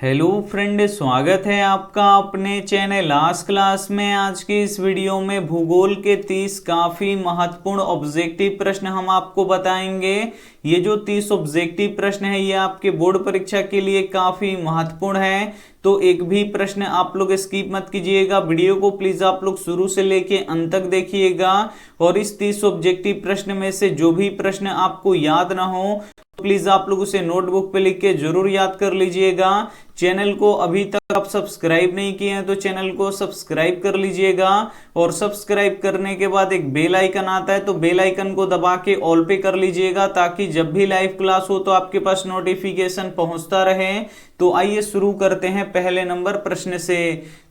Hello friend, स्वागत है आपका अपने चैनल लास्ट क्लास में। आज की इस वीडियो में भूगोल के 30 काफी महत्वपूर्ण ऑब्जेक्टिव प्रश्न हम आपको बताएंगे। ये जो 30 ऑब्जेक्टिव प्रश्न है ये आपके बोर्ड परीक्षा के लिए काफी महत्वपूर्ण है, तो एक भी प्रश्न आप लोग स्किप मत कीजिएगा। वीडियो को प्लीज आप लोग शुरू से लेके अंत तक देखिएगा और इस 30 ऑब्जेक्टिव प्रश्न में से जो भी प्रश्न आपको याद ना हो प्लीज आप लोग उसे नोटबुक पे लिख के जरूर याद कर लीजिएगा। चैनल को अभी तक आप सब्सक्राइब नहीं किए हैं तो चैनल को सब्सक्राइब कर लीजिएगा और सब्सक्राइब करने के बाद एक बेल आइकन आता है तो बेल आइकन को दबा के ऑल पे कर लीजिएगा ताकि जब भी लाइव क्लास हो तो आपके पास नोटिफिकेशन पहुंचता रहे। तो आइए शुरू करते हैं पहले नंबर प्रश्न से।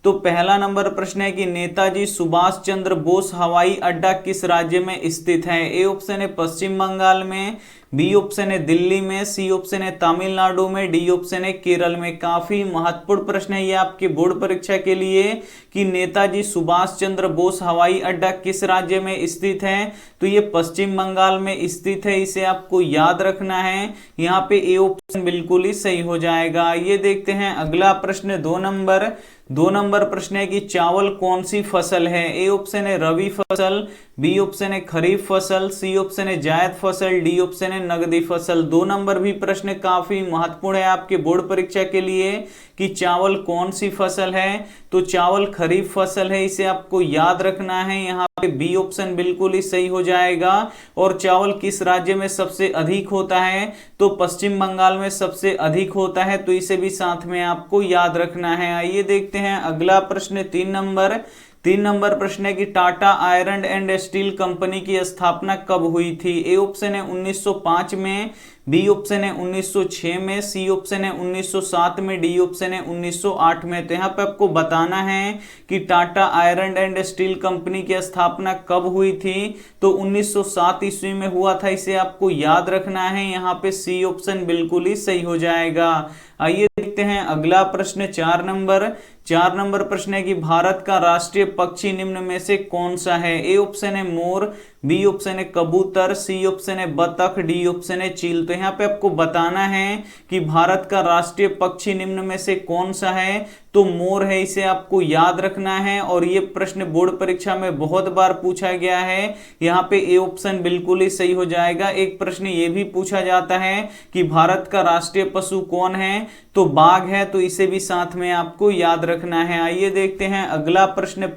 तो पहला नंबर प्रश्न है कि नेताजी सुभाष चंद्र बोस हवाई अड्डा किस राज्य में स्थित है। ए ऑप्शन है पश्चिम बंगाल में, बी ऑप्शन है दिल्ली में, सी ऑप्शन है तमिलनाडु में, डी ऑप्शन है केरल में। काफी महत्वपूर्ण प्रश्न है ये आपके बोर्ड परीक्षा के लिए कि नेताजी सुभाष चंद्र बोस हवाई अड्डा किस राज्य में स्थित है। तो ये पश्चिम बंगाल में स्थित है, इसे आपको याद रखना है। यहाँ पे ए ऑप्शन बिल्कुल ही सही हो जाएगा। ये देखते हैं अगला प्रश्न दो नंबर प्रश्न है कि चावल कौन सी फसल है। ए ऑप्शन है रबी फसल, बी ऑप्शन है खरीफ फसल, सी ऑप्शन है जायद फसल, डी ऑप्शन है नगदी फसल। 2 नंबर भी प्रश्न काफी महत्वपूर्ण है आपके बोर्ड परीक्षा के लिए कि चावल कौन सी फसल है। तो चावल खरीफ फसल है, इसे आपको याद रखना है। यहाँ पे बी ऑप्शन बिल्कुल ही सही हो जाएगा। और चावल किस राज्य में सबसे अधिक होता है, तो पश्चिम बंगाल में सबसे अधिक होता है, तो इसे भी साथ में आपको याद रखना है। आइए देखते हैं अगला प्रश्न 3 नंबर प्रश्न है कि Tata iron and steel company की स्थापना कब हुई थी। ए ऑप्शन है 1905 में, बी ऑप्शन है 1906 में, सी ऑप्शन है 1907 में, डी ऑप्शन है 1908 में। तो यहाँ पे आपको बताना है कि Tata iron and steel company की स्थापना कब हुई थी। तो 1907 ईस्वी में हुआ था, इसे आपको याद रखना है। यहाँ पे सी ऑप्शन बिल्कुल ही सही हो जाएगा। आइए देखते हैं अगला प्रश्न 4 नंबर प्रश्न है कि भारत का राष्ट्रीय पक्षी निम्न में से कौन सा है। ए ऑप्शन है मोर, बी ऑप्शन है कबूतर, सी ऑप्शन है बतख, डी ऑप्शन है चील। तो यहाँ पे आपको बताना है कि भारत का राष्ट्रीय पक्षी निम्न में से कौन सा है। तो मोर है, इसे आपको याद रखना है। और ये प्रश्न बोर्ड परीक्षा में बहुत बार पूछा गया है। यहाँ पे ए ऑप्शन बिल्कुल ही सही हो जाएगा। एक प्रश्न ये भी पूछा जाता है कि भारत का राष्ट्रीय पशु कौन है, तो बाघ है, तो इसे भी साथ में आपको याद रखना है। आइए देखते हैं अगला प्रश्न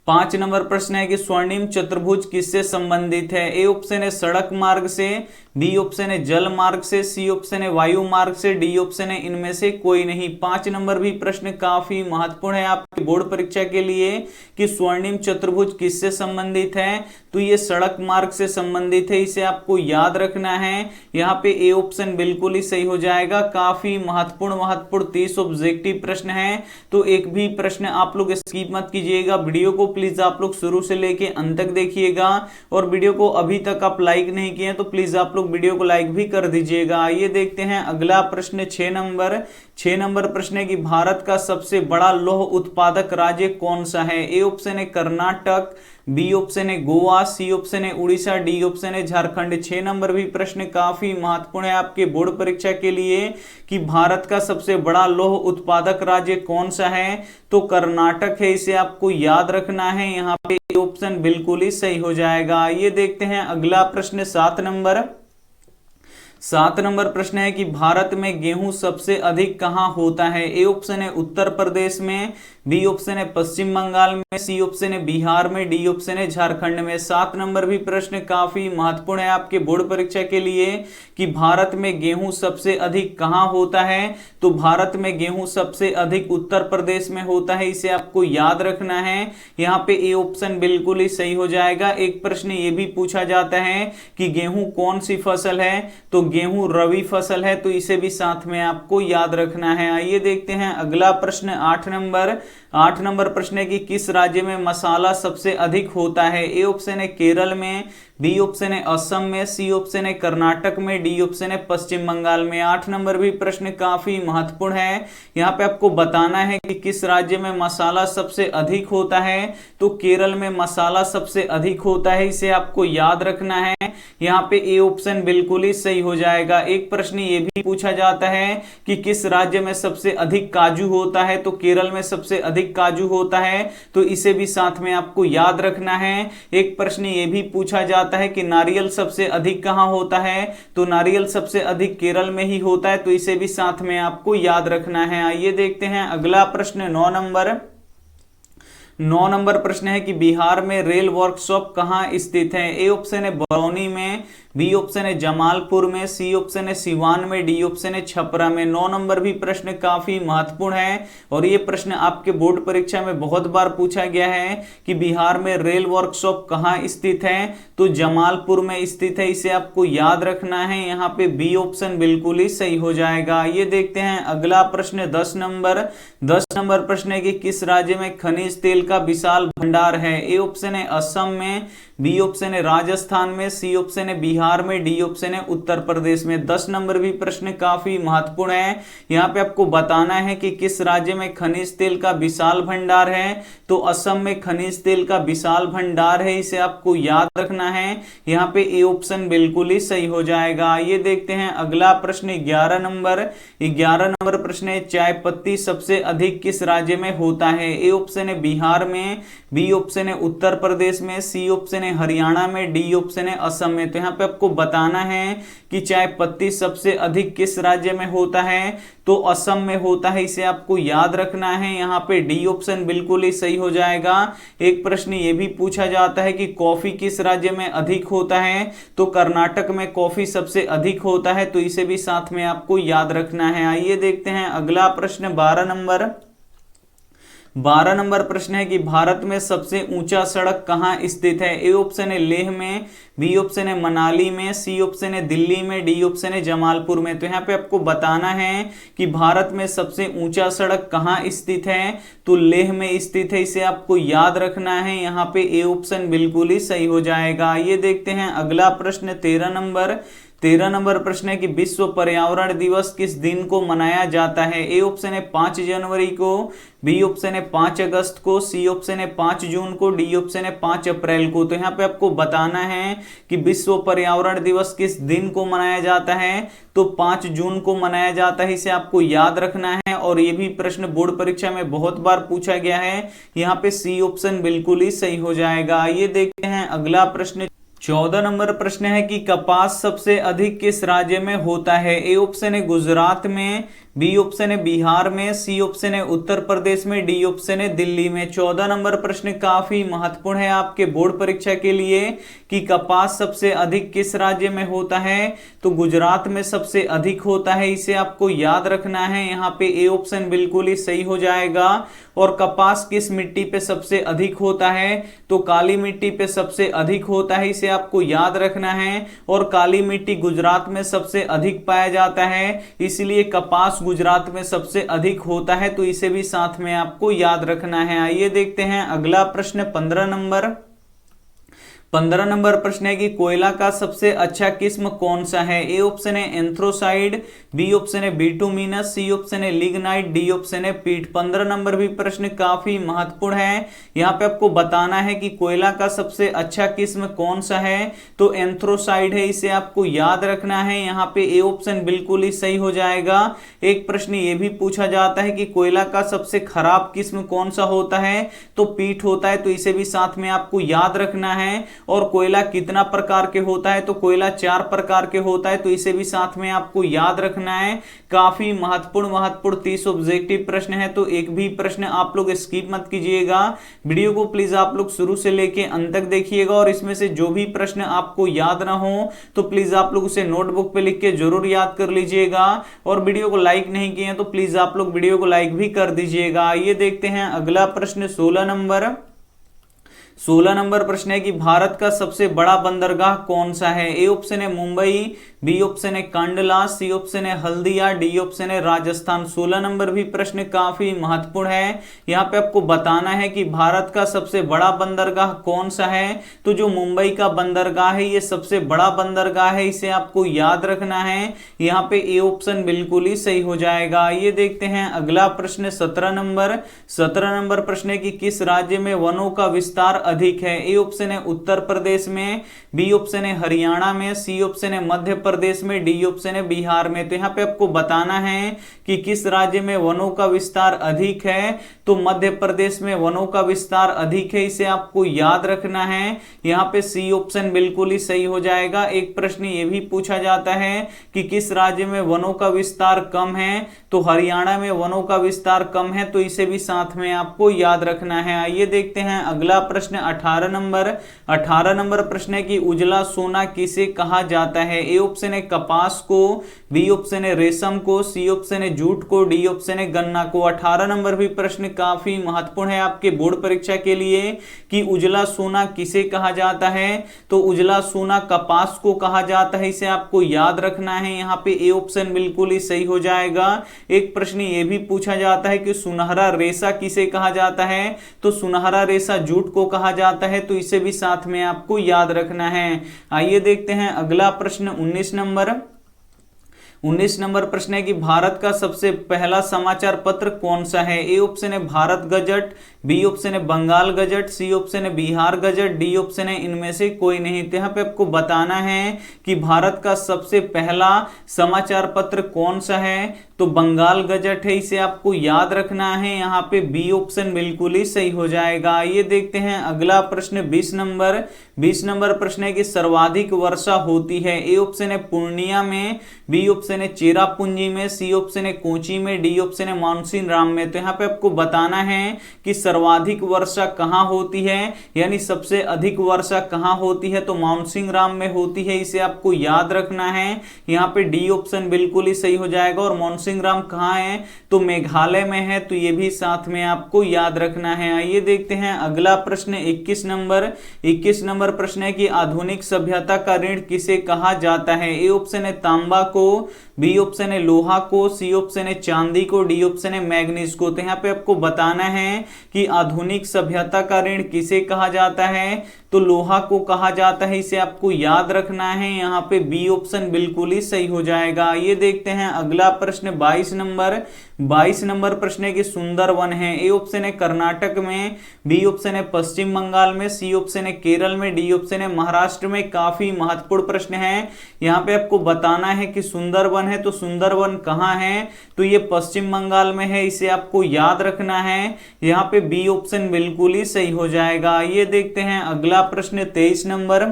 5 नंबर प्रश्न है कि स्वर्णिम चतुर्भुज किससे संबंधित है। ए ऑप्शन है सड़क मार्ग से, बी ऑप्शन है जल मार्ग से, सी ऑप्शन है वायु मार्ग से, डी ऑप्शन है इनमें से कोई नहीं। 5 नंबर भी प्रश्न काफी महत्वपूर्ण है आपके बोर्ड परीक्षा के लिए कि स्वर्णिम चतुर्भुज किससे संबंधित है। तो ये सड़क मार्ग से संबंधित है, इसे आपको याद रखना है। यहाँ पे ए ऑप्शन बिल्कुल ही सही हो जाएगा। काफी महत्वपूर्ण 30 ऑब्जेक्टिव प्रश्न है, तो एक भी प्रश्न आप लोग स्किप मत कीजिएगा। वीडियो को प्लीज आप लोग शुरू से लेके अंत तक देखिएगा और वीडियो को अभी तक आप लाइक नहीं किए तो प्लीज आप लोग वीडियो को लाइक भी कर दीजिएगा। आइए देखते हैं अगला प्रश्न 6 नंबर प्रश्न है कि भारत का सबसे बड़ा लौह उत्पादक राज्य कौन सा है। ए ऑप्शन है कर्नाटक, बी ऑप्शन है गोवा, सी ऑप्शन है उड़ीसा, डी ऑप्शन है झारखंड। 6 नंबर भी प्रश्न काफी महत्वपूर्ण है आपके बोर्ड परीक्षा के लिए कि भारत का सबसे बड़ा लौह उत्पादक राज्य कौन सा है। तो कर्नाटक है, इसे आपको याद रखना है। यहाँ पे ऑप्शन बिल्कुल ही सही हो जाएगा। ये देखते हैं अगला प्रश्न 7 नंबर प्रश्न है कि भारत में गेहूं सबसे अधिक कहां होता है। ए ऑप्शन है उत्तर प्रदेश में, बी ऑप्शन है पश्चिम बंगाल में, सी ऑप्शन है बिहार में, डी ऑप्शन है झारखंड में। 7 नंबर भी प्रश्न काफी महत्वपूर्ण है आपके बोर्ड परीक्षा के लिए कि भारत में गेहूं सबसे अधिक कहां होता है। तो भारत में गेहूं सबसे अधिक उत्तर प्रदेश में होता है, इसे आपको याद रखना है। यहाँ पे ए ऑप्शन बिल्कुल ही सही हो जाएगा। एक प्रश्न ये भी पूछा जाता है कि गेहूं कौन सी फसल है, तो गेहूं रबी फसल है, तो इसे भी साथ में आपको याद रखना है। आइए देखते हैं अगला प्रश्न 8 नंबर प्रश्न है कि किस राज्य में मसाला सबसे अधिक होता है। ए ऑप्शन है केरल में, बी ऑप्शन है असम में, सी ऑप्शन है कर्नाटक में, डी ऑप्शन है पश्चिम बंगाल में। 8 नंबर भी प्रश्न काफी महत्वपूर्ण है। यहाँ पे आपको बताना है कि किस राज्य में मसाला सबसे अधिक होता है, तो केरल में मसाला सबसे अधिक होता है, इसे आपको याद रखना है। यहाँ पे ए ऑप्शन बिल्कुल ही सही हो जाएगा। एक प्रश्न ये भी पूछा जाता है कि किस राज्य में सबसे अधिक काजू होता है, तो केरल में सबसे अधिक काजू होता है, तो इसे भी साथ में आपको याद रखना है। एक प्रश्न ये भी पूछा जाता है कि नारियल सबसे अधिक कहां होता है, तो नारियल सबसे अधिक केरल में ही होता है, तो इसे भी साथ में आपको याद रखना है। आइए देखते हैं अगला प्रश्न 9 नंबर प्रश्न है कि बिहार में रेल वर्कशॉप कहां स्थित है। ए ऑप्शन है बरौनी में, बी ऑप्शन है जमालपुर में, सी ऑप्शन है सिवान में, डी ऑप्शन है छपरा में। 9 नंबर भी प्रश्न काफी महत्वपूर्ण है और ये प्रश्न आपके बोर्ड परीक्षा में बहुत बार पूछा गया है कि बिहार में रेल वर्कशॉप कहां स्थित है, तो जमालपुर में स्थित है, इसे आपको याद रखना है। यहाँ पे बी ऑप्शन बिल्कुल ही सही हो जाएगा। ये देखते हैं अगला प्रश्न 10 नंबर प्रश्न है कि किस राज्य में खनिज तेल का विशाल भंडार है। ए ऑप्शन है असम में, बी ऑप्शन है राजस्थान में, सी ऑप्शन है बिहार में, डी ऑप्शन है उत्तर प्रदेश में। 10 नंबर भी प्रश्न काफी महत्वपूर्ण है। यहाँ पे आपको बताना है कि किस राज्य में खनिज तेल का विशाल भंडार है, तो असम में खनिज तेल का विशाल भंडार है, इसे आपको याद रखना है। यहाँ पे ए ऑप्शन बिल्कुल ही सही हो जाएगा। ये देखते हैं अगला प्रश्न 11 नंबर प्रश्न है चाय पत्ती सबसे अधिक किस राज्य में होता है। ए ऑप्शन है बिहार में, बी ऑप्शन है उत्तर प्रदेश में, सी ऑप्शन है हरियाणा में, डी ऑप्शन है असम में। तो यहाँ पे आपको बताना है कि चाय पत्ती सबसे अधिक किस राज्य में होता है, तो असम में होता है, इसे आपको याद रखना है। यहाँ पे डी ऑप्शन बिल्कुल ही सही हो जाएगा। एक प्रश्न ये भी पूछा जाता है कि कॉफी किस राज्य में अधिक होता है, तो कर्नाटक में कॉफी सबसे अधिक होता है, तो इसे भी साथ में आपको याद रखना है। आइए देखते हैं अगला प्रश्न 12 नंबर प्रश्न है कि भारत में सबसे ऊंचा सड़क कहां स्थित है। ए ऑप्शन है लेह में, बी ऑप्शन है मनाली में, सी ऑप्शन है दिल्ली में, डी ऑप्शन है जमालपुर में। तो यहाँ पे आपको बताना है कि भारत में सबसे ऊंचा सड़क कहां स्थित है, तो लेह में स्थित है, इसे आपको याद रखना है। यहाँ पे ए ऑप्शन बिल्कुल ही सही हो जाएगा। ये देखते हैं अगला प्रश्न 13 नंबर प्रश्न है कि विश्व पर्यावरण दिवस किस दिन को मनाया जाता है। ए ऑप्शन है 5 जनवरी को, बी ऑप्शन है 5 अगस्त को, सी ऑप्शन है 5 जून को, डी ऑप्शन है 5 अप्रैल को। तो यहाँ पे आपको बताना है कि विश्व पर्यावरण दिवस किस दिन को मनाया जाता है, तो 5 जून को मनाया जाता है, इसे आपको याद रखना है। और ये भी प्रश्न बोर्ड परीक्षा में बहुत बार पूछा गया है। यहाँ पे सी ऑप्शन बिल्कुल ही सही हो जाएगा। ये देखते हैं अगला प्रश्न 14 नंबर प्रश्न है कि कपास सबसे अधिक किस राज्य में होता है। ए ऑप्शन है गुजरात में, बी ऑप्शन है बिहार में, सी ऑप्शन है उत्तर प्रदेश में, डी ऑप्शन है दिल्ली में। 14 नंबर प्रश्न काफी महत्वपूर्ण है आपके बोर्ड परीक्षा के लिए कि कपास सबसे अधिक किस राज्य में होता है, तो गुजरात में सबसे अधिक होता है, इसे आपको याद रखना है। यहाँ पे ए ऑप्शन बिल्कुल ही सही हो जाएगा। और कपास किस मिट्टी पे सबसे अधिक होता है, तो काली मिट्टी पे सबसे अधिक होता है, इसे आपको याद रखना है। और काली मिट्टी गुजरात में सबसे अधिक पाया जाता है, इसलिए कपास गुजरात में सबसे अधिक होता है, तो इसे भी साथ में आपको याद रखना है। आइए देखते हैं अगला प्रश्न 15 नंबर प्रश्न है कि कोयला का सबसे अच्छा किस्म कौन सा है। ए ऑप्शन है एंथ्रोसाइड, बी ऑप्शन है बिटुमिनस, सी ऑप्शन है लिग्नाइट, डी ऑप्शन है पीट। 15 नंबर भी प्रश्न काफी महत्वपूर्ण है। यहाँ पे आपको बताना है कि कोयला का सबसे अच्छा किस्म कौन सा है, तो एंथ्रोसाइड है, इसे आपको याद रखना है। यहाँ पे ए ऑप्शन बिल्कुल ही सही हो जाएगा। एक प्रश्न ये भी पूछा जाता है कि कोयला का सबसे खराब किस्म कौन सा होता है, तो पीट होता है, तो इसे भी साथ में आपको याद रखना है। और कोयला कितना प्रकार के होता है, तो कोयला 4 प्रकार के होता है, तो इसे भी साथ में आपको याद रखना है। काफी महत्वपूर्ण 30 ऑब्जेक्टिव प्रश्न है, तो एक भी प्रश्न आप लोग स्किप मत कीजिएगा। वीडियो को प्लीज आप लोग शुरू से लेके अंत तक देखिएगा और इसमें से जो भी प्रश्न आपको याद ना हो तो प्लीज आप लोग उसे नोटबुक पे लिख के जरूर याद कर लीजिएगा। और वीडियो को लाइक नहीं किए हैं तो प्लीज आप लोग वीडियो को लाइक भी कर दीजिएगा। आइए देखते हैं अगला प्रश्न 16 16 नंबर प्रश्न है कि भारत का सबसे बड़ा बंदरगाह कौन सा है? ए ऑप्शन है मुंबई, बी ऑप्शन है कांडला, सी ऑप्शन है हल्दिया, डी ऑप्शन है राजस्थान। 16 नंबर भी प्रश्न काफी महत्वपूर्ण है। यहाँ पे आपको बताना है कि भारत का सबसे बड़ा बंदरगाह कौन सा है। तो जो मुंबई का बंदरगाह है ये सबसे बड़ा बंदरगाह है, इसे आपको याद रखना है। यहाँ पे ए ऑप्शन बिल्कुल ही सही हो जाएगा। ये देखते हैं अगला प्रश्न 17 नंबर। 17 नंबर प्रश्न है कि किस राज्य में वनों का विस्तार अधिक है? ए ऑप्शन है उत्तर प्रदेश में, बी ऑप्शन है हरियाणा में, सी ऑप्शन है मध्य प्रदेश में, डी ऑप्शन है बिहार में। तो यहाँ पे आपको बताना है कि किस राज्य में वनों का विस्तार अधिक है। तो मध्य प्रदेश में वनों का विस्तार अधिक है, इसे आपको याद रखना है। यहाँ पे सी ऑप्शन बिल्कुल ही सही हो जाएगा। एक प्रश्न ये भी पूछा जाता है कि किस राज्य में वनों का विस्तार कम है? तो हरियाणा में वनों का विस्तार कम है, तो इसे भी साथ में आपको याद रखना है। आइए देखते हैं अगला प्रश्न 18 नंबर। 18 नंबर प्रश्न है कि उजला सोना किसे कहा जाता है? ए ऑप्शन है कपास को, बी ऑप्शन है रेशम को, सी ऑप्शन है जूट को, डी ऑप्शन है गन्ना को। 18 नंबर भी प्रश्न काफी महत्वपूर्ण है आपके बोर्ड परीक्षा के लिए कि उजला सोना किसे कहा जाता है। तो उजला सोना कपास को कहा जाता है, इसे आपको याद रखना है। यहाँ पे ए ऑप्शन बिल्कुल ही सही हो जाएगा। एक प्रश्न ये भी पूछा जाता है कि सुनहरा रेशा किसे कहा जाता है? तो सुनहरा रेशा जूट को कहा जाता है, तो इसे भी साथ में आपको याद रखना है। आइए देखते हैं अगला प्रश्न 19 नंबर। 19 नंबर प्रश्न है कि भारत का सबसे पहला समाचार पत्र कौन सा है? ए ऑप्शन है भारत गजट, बी ऑप्शन है बंगाल गजट, सी ऑप्शन है बिहार गजट, डी ऑप्शन है इनमें से कोई नहीं। तो यहाँ पे आपको बताना है कि भारत का सबसे पहला समाचार पत्र कौन सा है। तो बंगाल गजट है, इसे आपको याद रखना है। यहाँ पे बी ऑप्शन बिल्कुल ही सही हो जाएगा। ये देखते हैं अगला प्रश्न 20 नंबर। 20 नंबर प्रश्न है कि सर्वाधिक वर्षा होती है। ए ऑप्शन है पूर्णिया में, बी ऑप्शन है चेरापूंजी में, सी ऑप्शन है कोची में, डी ऑप्शन है मानसीन राम में। तो यहाँ पे आपको बताना है कि सर्वाधिक वर्षा कहाँ होती है, यानी सबसे अधिक वर्षा कहाँ होती है। तो मानसिंह राम में होती है, इसे आपको याद रखना है। यहाँ पे डी ऑप्शन बिल्कुल ही सही हो जाएगा। और मानसिंह राम कहाँ है? तो मेघालय में है, तो ये भी साथ में आपको याद रखना है। आइए देखते हैं अगला प्रश्न 21 नंबर। 21 नंबर प्रश्न है कि आधुनिक सभ्यता का ऋण किसे कहा जाता है? ए ऑप्शन है तांबा को, बी ऑप्शन है लोहा को, सी ऑप्शन है चांदी को, डी ऑप्शन है मैग्नीज को। तो यहाँ पे आपको बताना है कि आधुनिक सभ्यता का ऋण किसे कहा जाता है। तो लोहा को कहा जाता है, इसे आपको याद रखना है। यहाँ पे बी ऑप्शन बिल्कुल ही सही हो जाएगा। ये देखते हैं अगला प्रश्न 22 नंबर। 22 नंबर प्रश्न है कि सुंदरवन है। ए ऑप्शन है कर्नाटक में, बी ऑप्शन है पश्चिम बंगाल में, सी ऑप्शन है केरल में, डी ऑप्शन है महाराष्ट्र में। काफी महत्वपूर्ण प्रश्न है। यहाँ पे आपको बताना है कि सुंदरवन है, तो सुंदरवन कहाँ है? तो ये पश्चिम बंगाल में है, इसे आपको याद रखना है। यहाँ पे बी ऑप्शन बिल्कुल ही सही हो जाएगा। ये देखते हैं अगला प्रश्न 23 नंबर।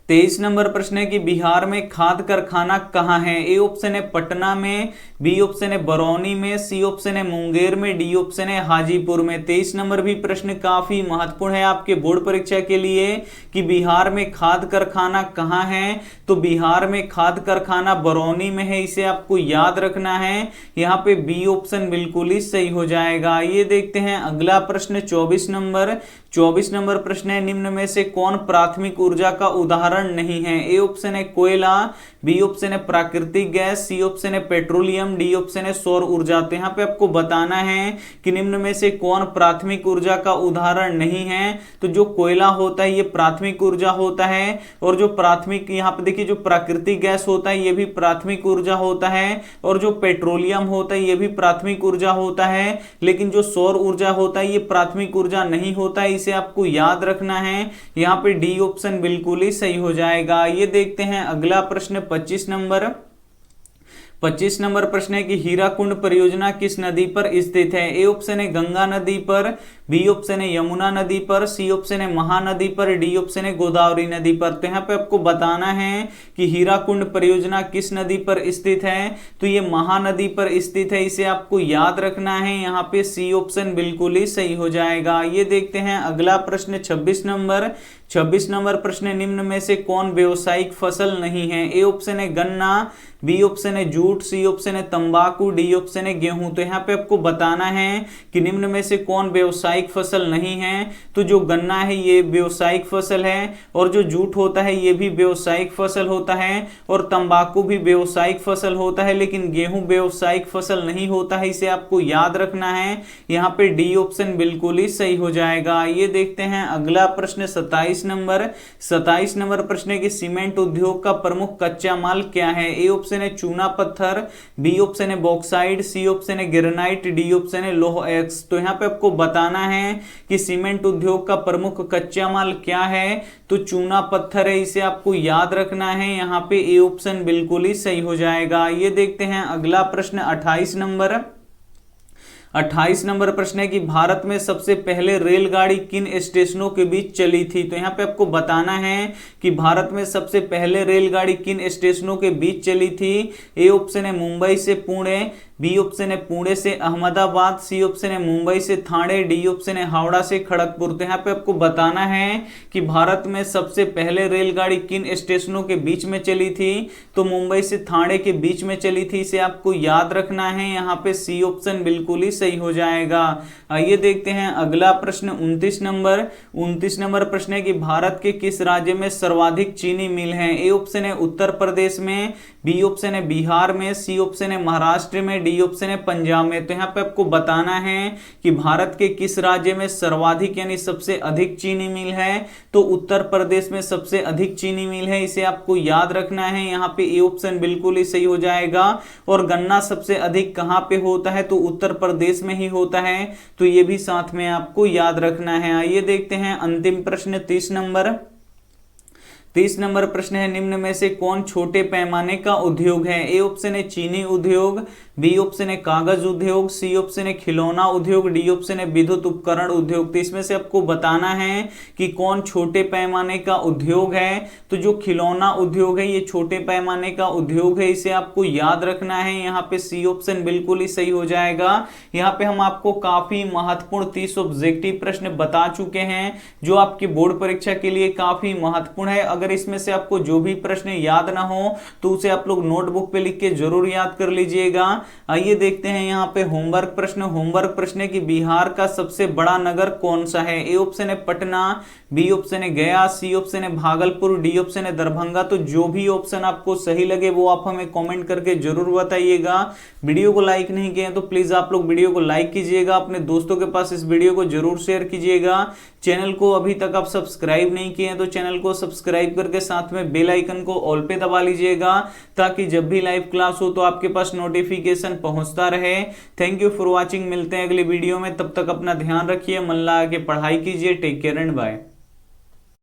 23 नंबर प्रश्न है कि बिहार में खाद कारखाना कहाँ है? ए ऑप्शन है पटना में, बी ऑप्शन है बरौनी में, सी ऑप्शन है मुंगेर में, डी ऑप्शन है हाजीपुर में। 23 नंबर भी प्रश्न काफी महत्वपूर्ण है आपके बोर्ड परीक्षा के लिए कि बिहार में खाद कारखाना कहाँ है। तो बिहार में खाद कारखाना बरौनी में है, इसे आपको याद रखना है। यहाँ पे बी ऑप्शन बिल्कुल ही सही हो जाएगा। ये देखते हैं अगला प्रश्न 24 नंबर। 24 नंबर प्रश्न है निम्न में से कौन प्राथमिक ऊर्जा का उदाहरण नहीं है? ए ऑप्शन है कोयला, बी ऑप्शन है प्राकृतिक गैस, सी ऑप्शन है पेट्रोलियम, डी ऑप्शन है सौर ऊर्जा। तो यहाँ पे आपको बताना है कि निम्न में से कौन प्राथमिक ऊर्जा का उदाहरण नहीं है। तो जो कोयला होता है ये प्राथमिक ऊर्जा होता है, और जो प्राथमिक यहाँ पे देखिए जो प्राकृतिक गैस होता है ये भी प्राथमिक ऊर्जा होता है, और जो पेट्रोलियम होता है ये भी प्राथमिक ऊर्जा होता है। लेकिन जो सौर ऊर्जा होता है ये प्राथमिक ऊर्जा नहीं होता है, इसे आपको याद रखना है। यहाँ पे डी ऑप्शन बिल्कुल ही सही हो जाएगा। ये देखते हैं अगला प्रश्न 25 नंबर। 25 नंबर प्रश्न है कि हीराकुंड परियोजना किस नदी पर स्थित है? ए ऑप्शन है गंगा नदी पर, बी ऑप्शन है यमुना नदी पर, सी ऑप्शन है महानदी पर, डी ऑप्शन है गोदावरी नदी पर। तो यहाँ पे आपको बताना है कि हीराकुंड परियोजना किस नदी पर स्थित है। तो ये महानदी पर स्थित है, इसे आपको याद रखना है। यहाँ पे सी ऑप्शन बिल्कुल ही सही हो जाएगा। ये देखते हैं अगला प्रश्न 26 नंबर। 26 नंबर प्रश्न निम्न में से कौन व्यावसायिक फसल नहीं है? ए ऑप्शन है गन्ना, बी ऑप्शन है जूट, जूट, सी ऑप्शन है तंबाकू, डी ऑप्शन है गेहूं। तो यहाँ पे आपको बताना है कि निम्न में से कौन व्यावसायिक फसल नहीं है। तो जो गन्ना है ये व्यावसायिक फसल है, और जो जूट होता है ये भी व्यावसायिक फसल होता है, और तंबाकू भी व्यावसायिक फसल होता है, लेकिन गेहूं व्यावसायिक फसल नहीं होता है। इसे आपको याद रखना है। यहाँ पे डी ऑप्शन बिल्कुल ही सही हो जाएगा। ये देखते हैं अगला प्रश्न 27 नंबर। 27 नंबर प्रश्न है कि सीमेंट उद्योग का प्रमुख कच्चा माल क्या है। ए ऑप्शन है चूना पत्थर, बी ऑप्शन है बॉक्साइड, सी ऑप्शन है ग्रेनाइट, डी ऑप्शन है लौह एक्स। तो यहाँ पे आपको बताना है कि सीमेंट उद्योग का प्रमुख कच्चा माल क्या है। तो चूना पत्थर है, इसे आपको याद रखना है। यहाँ पे ए ऑप्शन बिल्कुल ही सही हो जाएगा। ये देखते हैं अगला प्रश्न 28 नंबर। 28 नंबर प्रश्न है कि भारत में सबसे पहले रेलगाड़ी किन स्टेशनों के बीच चली थी। तो यहाँ पे आपको बताना है कि भारत में सबसे पहले रेलगाड़ी किन स्टेशनों के बीच चली थी। ए ऑप्शन है मुंबई से पुणे, बी ऑप्शन है पुणे से अहमदाबाद, सी ऑप्शन है मुंबई से ठाणे, डी ऑप्शन है हावड़ा से खड़गपुर। तो यहाँ पे आपको बताना है कि भारत में सबसे पहले रेलगाड़ी किन स्टेशनों के बीच में चली थी। तो मुंबई से ठाणे के बीच में चली थी, इसे आपको याद रखना है। यहाँ पे सी ऑप्शन बिल्कुल ही सही हो जाएगा। आइए देखते हैं अगला प्रश्न 29 नंबर। 29 नंबर प्रश्न है कि भारत के किस राज्य में सर्वाधिक चीनी मिल है। ए ऑप्शन है उत्तर प्रदेश में, बी ऑप्शन है बिहार में, सी ऑप्शन है महाराष्ट्र में, डी ऑप्शन है पंजाब में। तो यहाँ पे आपको बताना है कि भारत के किस राज्य में सर्वाधिक यानी सबसे अधिक चीनी मिल है। तो उत्तर प्रदेश में सबसे अधिक चीनी मिल है, इसे आपको याद रखना है। यहाँ पे ए ऑप्शन बिल्कुल ही सही हो जाएगा। और गन्ना सबसे अधिक कहां पे होता है, तो उत्तर प्रदेश में ही होता है। तो ये भी साथ में आपको याद रखना है। आइए देखते हैं अंतिम प्रश्न 30 नंबर। 30 नंबर प्रश्न है निम्न में से कौन छोटे पैमाने का उद्योग है। ए ऑप्शन है चीनी उद्योग, बी ऑप्शन है कागज उद्योग, सी ऑप्शन है खिलौना उद्योग, डी ऑप्शन है विद्युत उपकरण उद्योग। तो इसमें से आपको बताना है कि कौन छोटे पैमाने का उद्योग है। तो जो खिलौना उद्योग है ये छोटे पैमाने का उद्योग है, इसे आपको याद रखना है। यहाँ पे सी ऑप्शन बिल्कुल ही सही हो जाएगा। यहाँ पे हम आपको काफी महत्वपूर्ण 30 ऑब्जेक्टिव प्रश्न बता चुके हैं जो आपकी बोर्ड परीक्षा के लिए काफी महत्वपूर्ण है। अगर इसमें से आपको जो भी प्रश्न याद ना हो तो उसे आप लोग नोटबुक पे लिख के जरूर याद कर लीजिएगा। आइए देखते हैं यहाँ पे होमवर्क प्रश्न। होमवर्क प्रश्न है कि बिहार का सबसे बड़ा नगर कौन सा है। ए ऑप्शन है पटना, बी ऑप्शन है गया, सी ऑप्शन है भागलपुर, डी ऑप्शन है दरभंगा। तो जो भी ऑप्शन आपको सही लगे वो आप हमें कमेंट करके जरूर बताइएगा। वीडियो को लाइक नहीं किए तो प्लीज आप लोग वीडियो को लाइक कीजिएगा, अपने दोस्तों के पास इस वीडियो को जरूर शेयर कीजिएगा। चैनल को अभी तक आप सब्सक्राइब नहीं किए हैं तो चैनल को सब्सक्राइब करके साथ में बेल आइकन को ऑल पे दबा लीजिएगा, ताकि जब भी लाइव क्लास हो तो आपके पास नोटिफिकेशन पहुंचता रहे। Thank you for watching. मिलते हैं अगली वीडियो में, तब तक अपना ध्यान रखिए, मन लगा के पढ़ाई कीजिए। Take care and bye.